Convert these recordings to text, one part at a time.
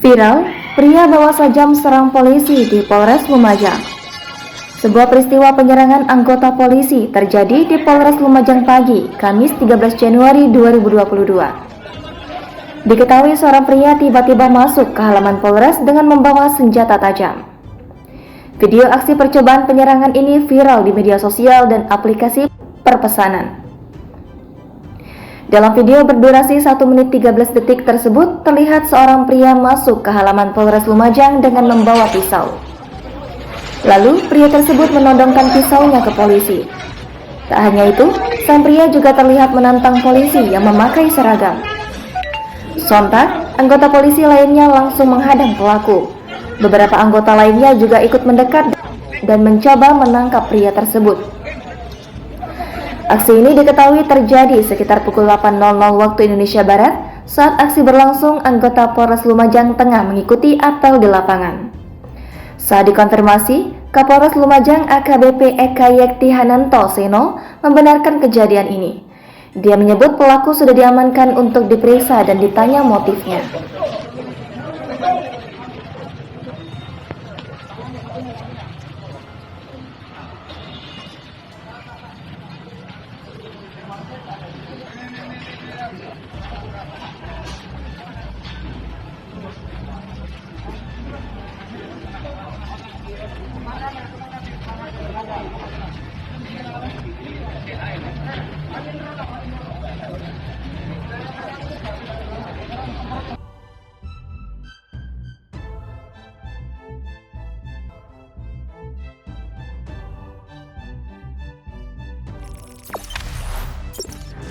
Viral, pria bawa sajam serang polisi di Polres Lumajang. Sebuah peristiwa penyerangan anggota polisi terjadi di Polres Lumajang pagi, Kamis 13 Januari 2022. Diketahui seorang pria tiba-tiba masuk ke halaman Polres dengan membawa senjata tajam. Video aksi percobaan penyerangan ini viral di media sosial dan aplikasi perpesanan. Dalam video berdurasi 1 menit 13 detik tersebut, terlihat seorang pria masuk ke halaman Polres Lumajang dengan membawa pisau. Lalu, pria tersebut menodongkan pisaunya ke polisi. Tak hanya itu, sang pria juga terlihat menantang polisi yang memakai seragam. Sontak, anggota polisi lainnya langsung menghadang pelaku. Beberapa anggota lainnya juga ikut mendekat dan mencoba menangkap pria tersebut. Aksi ini diketahui terjadi sekitar pukul 8.00 waktu Indonesia Barat. Saat aksi berlangsung, anggota Polres Lumajang tengah mengikuti apel di lapangan. Saat dikonfirmasi, Kapolres Lumajang AKBP Eka Yekti Hananto Seno membenarkan kejadian ini. Dia menyebut pelaku sudah diamankan untuk diperiksa dan ditanya motifnya.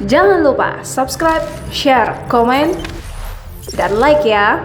Jangan lupa subscribe, share, komen, dan like ya.